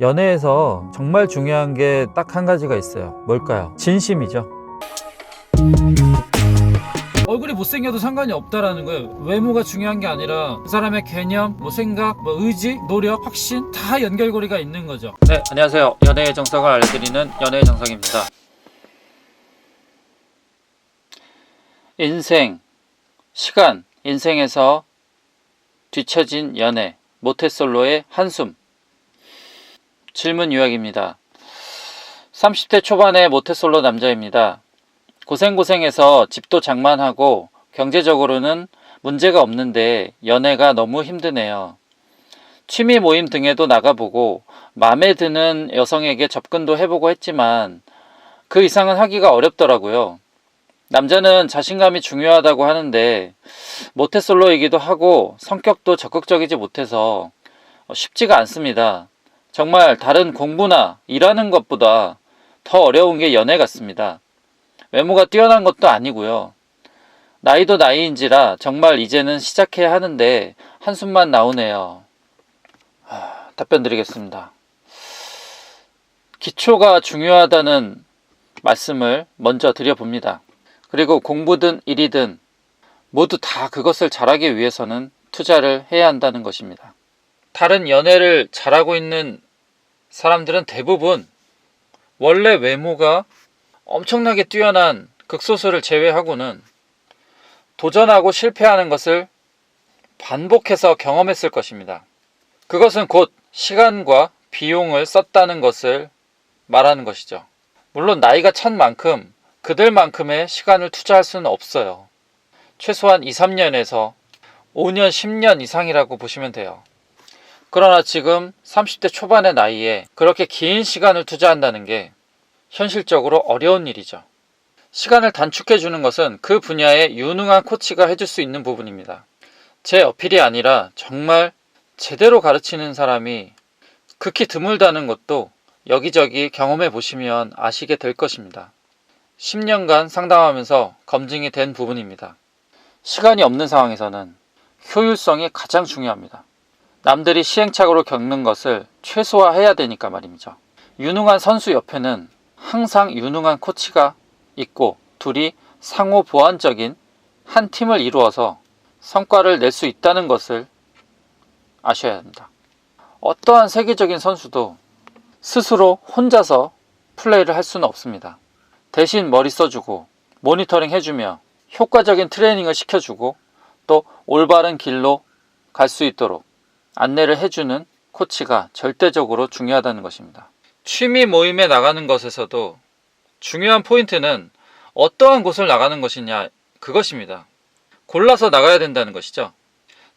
연애에서 정말 중요한 게 딱 한 가지가 있어요. 뭘까요? 진심이죠. 얼굴이 못생겨도 상관이 없다라는 거예요. 외모가 중요한 게 아니라 그 사람의 개념, 생각, 의지, 노력, 확신 다 연결고리가 있는 거죠. 네, 안녕하세요. 연애의 정석을 알려드리는 연애의 정석입니다. 인생, 시간, 인생에서 뒤처진 연애, 모태솔로의 한숨. 질문 요약입니다. 30대 초반의 모태솔로 남자입니다. 고생해서 집도 장만하고 경제적으로는 문제가 없는데 연애가 너무 힘드네요. 취미 모임 등에도 나가보고 마음에 드는 여성에게 접근도 해보고 했지만 그 이상은 하기가 어렵더라고요. 남자는 자신감이 중요하다고 하는데 모태솔로이기도 하고 성격도 적극적이지 못해서 쉽지가 않습니다. 정말 다른 공부나 일하는 것보다 더 어려운 게 연애 같습니다. 외모가 뛰어난 것도 아니고요. 나이도 나이인지라 정말 이제는 시작해야 하는데 한숨만 나오네요. 답변 드리겠습니다. 기초가 중요하다는 말씀을 먼저 드려봅니다. 그리고 공부든 일이든 모두 다 그것을 잘하기 위해서는 투자를 해야 한다는 것입니다. 다른 연애를 잘하고 있는 사람들은 대부분 원래 외모가 엄청나게 뛰어난 극소수를 제외하고는 도전하고 실패하는 것을 반복해서 경험했을 것입니다. 그것은 곧 시간과 비용을 썼다는 것을 말하는 것이죠. 물론 나이가 찬 만큼 그들만큼의 시간을 투자할 수는 없어요. 최소한 2, 3년에서 5년, 10년 이상이라고 보시면 돼요. 그러나 지금 30대 초반의 나이에 그렇게 긴 시간을 투자한다는 게 현실적으로 어려운 일이죠. 시간을 단축해 주는 것은 그 분야에 유능한 코치가 해줄 수 있는 부분입니다. 제 어필이 아니라 정말 제대로 가르치는 사람이 극히 드물다는 것도 여기저기 경험해 보시면 아시게 될 것입니다. 10년간 상담하면서 검증이 된 부분입니다. 시간이 없는 상황에서는 효율성이 가장 중요합니다. 남들이 시행착오로 겪는 것을 최소화해야 되니까 말입니다. 유능한 선수 옆에는 항상 유능한 코치가 있고 둘이 상호 보완적인 한 팀을 이루어서 성과를 낼 수 있다는 것을 아셔야 합니다. 어떠한 세계적인 선수도 스스로 혼자서 플레이를 할 수는 없습니다. 대신 머리 써주고 모니터링 해주며 효과적인 트레이닝을 시켜주고 또 올바른 길로 갈 수 있도록 안내를 해주는 코치가 절대적으로 중요하다는 것입니다. 취미 모임에 나가는 것에서도 중요한 포인트는 어떠한 곳을 나가는 것이냐 그것입니다. 골라서 나가야 된다는 것이죠.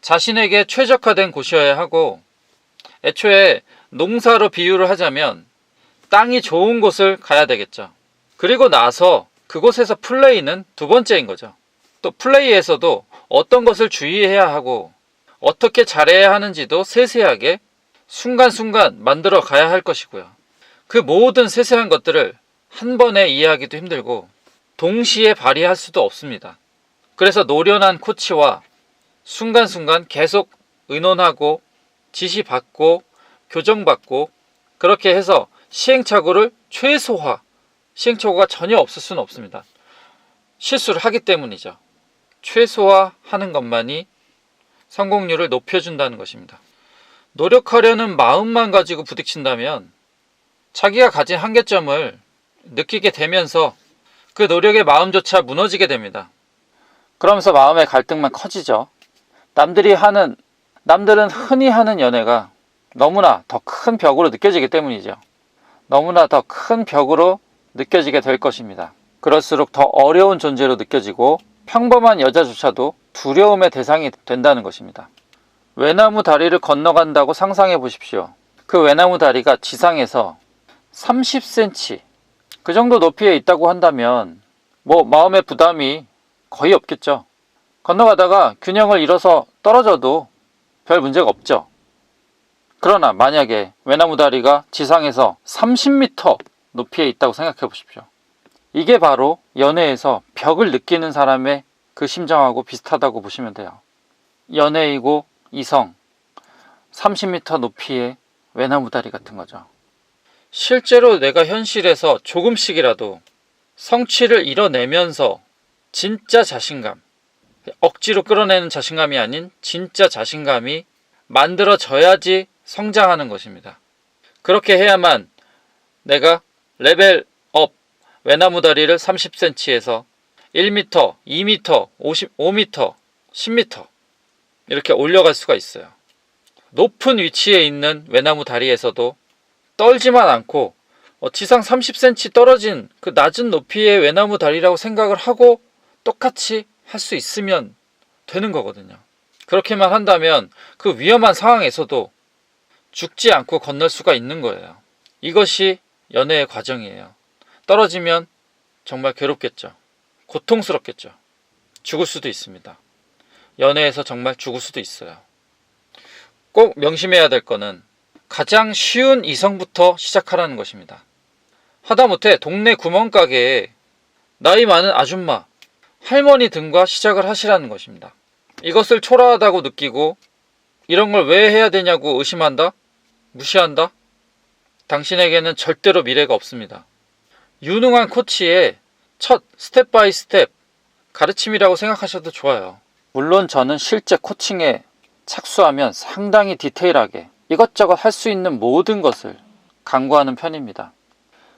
자신에게 최적화된 곳이어야 하고 애초에 농사로 비유를 하자면 땅이 좋은 곳을 가야 되겠죠. 그리고 나서 그곳에서 플레이는 두 번째인 거죠. 또 플레이에서도 어떤 것을 주의해야 하고 어떻게 잘해야 하는지도 세세하게 순간순간 만들어 가야 할 것이고요. 그 모든 세세한 것들을 한 번에 이해하기도 힘들고 동시에 발휘할 수도 없습니다. 그래서 노련한 코치와 순간순간 계속 의논하고 지시받고 교정받고 그렇게 해서 시행착오를 최소화, 시행착오가 전혀 없을 수는 없습니다. 실수를 하기 때문이죠. 최소화하는 것만이 성공률을 높여준다는 것입니다. 노력하려는 마음만 가지고 부딪힌다면 자기가 가진 한계점을 느끼게 되면서 그 노력의 마음조차 무너지게 됩니다. 그러면서 마음의 갈등만 커지죠. 남들은 흔히 하는 연애가 너무나 더 큰 벽으로 느껴지기 때문이죠. 너무나 더 큰 벽으로 느껴지게 될 것입니다. 그럴수록 더 어려운 존재로 느껴지고 평범한 여자조차도 두려움의 대상이 된다는 것입니다. 외나무 다리를 건너간다고 상상해 보십시오. 그 외나무 다리가 지상에서 30cm 그 정도 높이에 있다고 한다면 마음의 부담이 거의 없겠죠. 건너가다가 균형을 잃어서 떨어져도 별 문제가 없죠. 그러나 만약에 외나무 다리가 지상에서 30m 높이에 있다고 생각해 보십시오. 이게 바로 연애에서 벽을 느끼는 사람의 그 심정하고 비슷하다고 보시면 돼요. 연애이고 이성 30m 높이의 외나무다리 같은 거죠. 실제로 내가 현실에서 조금씩이라도 성취를 이뤄내면서 진짜 자신감, 억지로 끌어내는 자신감이 아닌 진짜 자신감이 만들어져야지 성장하는 것입니다. 그렇게 해야만 내가 레벨업, 외나무다리를 30cm에서 1m, 2m, 5m, 10m 이렇게 올려갈 수가 있어요. 높은 위치에 있는 외나무 다리에서도 떨지만 않고 지상 30cm 떨어진 그 낮은 높이의 외나무 다리라고 생각을 하고 똑같이 할 수 있으면 되는 거거든요. 그렇게만 한다면 그 위험한 상황에서도 죽지 않고 건널 수가 있는 거예요. 이것이 연애의 과정이에요. 떨어지면 정말 괴롭겠죠. 고통스럽겠죠. 죽을 수도 있습니다. 연애에서 정말 죽을 수도 있어요. 꼭 명심해야 될 거는 가장 쉬운 이성부터 시작하라는 것입니다. 하다못해 동네 구멍가게에 나이 많은 아줌마, 할머니 등과 시작을 하시라는 것입니다. 이것을 초라하다고 느끼고 이런 걸 왜 해야 되냐고 의심한다? 무시한다? 당신에게는 절대로 미래가 없습니다. 유능한 코치의 첫 스텝 바이 스텝 가르침이라고 생각하셔도 좋아요. 물론 저는 실제 코칭에 착수하면 상당히 디테일하게 이것저것 할 수 있는 모든 것을 강구하는 편입니다.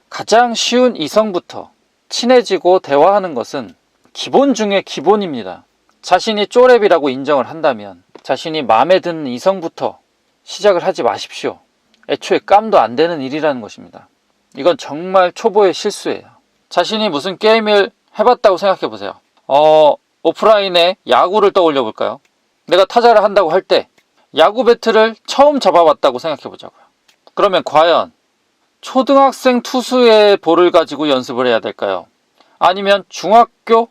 가장 쉬운 이성부터 친해지고 대화하는 것은 기본 중에 기본입니다. 자신이 쪼렙이라고 인정을 한다면 자신이 마음에 드는 이성부터 시작을 하지 마십시오. 애초에 깜도 안 되는 일이라는 것입니다. 이건 정말 초보의 실수예요. 자신이 무슨 게임을 해봤다고 생각해 보세요. 오프라인에 야구를 떠올려 볼까요? 내가 타자를 한다고 할 때 야구 배트를 처음 잡아봤다고 생각해 보자고요. 그러면 과연 초등학생 투수의 볼을 가지고 연습을 해야 될까요? 아니면 중학교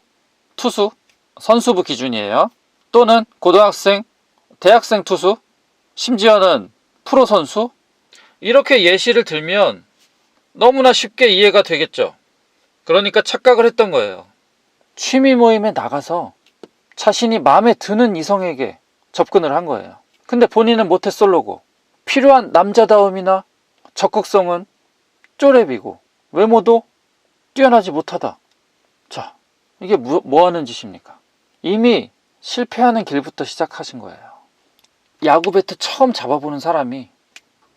투수, 선수부 기준이에요. 또는 고등학생, 대학생 투수, 심지어는 프로 선수? 이렇게 예시를 들면 너무나 쉽게 이해가 되겠죠. 그러니까 착각을 했던 거예요. 취미 모임에 나가서 자신이 마음에 드는 이성에게 접근을 한 거예요. 근데 본인은 모태솔로고 필요한 남자다움이나 적극성은 쪼렙이고 외모도 뛰어나지 못하다. 자, 이게 뭐 하는 짓입니까? 이미 실패하는 길부터 시작하신 거예요. 야구 배트 처음 잡아보는 사람이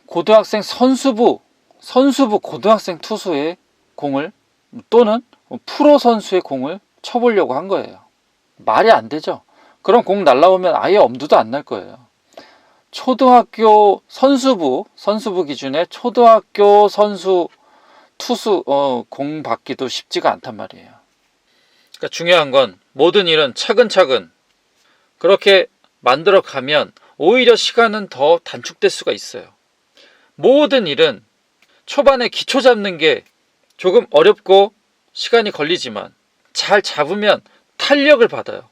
고등학생 선수부 고등학생 투수의 공을 또는 프로 선수의 공을 쳐보려고 한 거예요. 말이 안 되죠. 그럼 공 날라오면 아예 엄두도 안 날 거예요. 초등학교 선수부 기준에 초등학교 선수 투수 공 받기도 쉽지가 않단 말이에요. 그러니까 중요한 건 모든 일은 차근차근 그렇게 만들어 가면 오히려 시간은 더 단축될 수가 있어요. 모든 일은 초반에 기초 잡는 게 조금 어렵고 시간이 걸리지만 잘 잡으면 탄력을 받아요.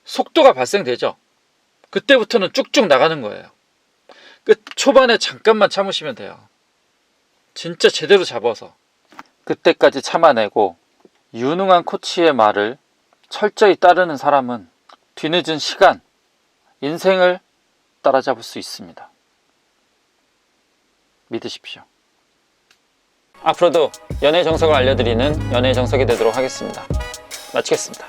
속도가 발생되죠. 그때부터는 쭉쭉 나가는 거예요. 초반에 잠깐만 참으시면 돼요. 진짜 제대로 잡아서 그때까지 참아내고 유능한 코치의 말을 철저히 따르는 사람은 뒤늦은 시간, 인생을 따라잡을 수 있습니다. 믿으십시오. 앞으로도 연애 정석을 알려드리는 연애 정석이 되도록 하겠습니다. 마치겠습니다.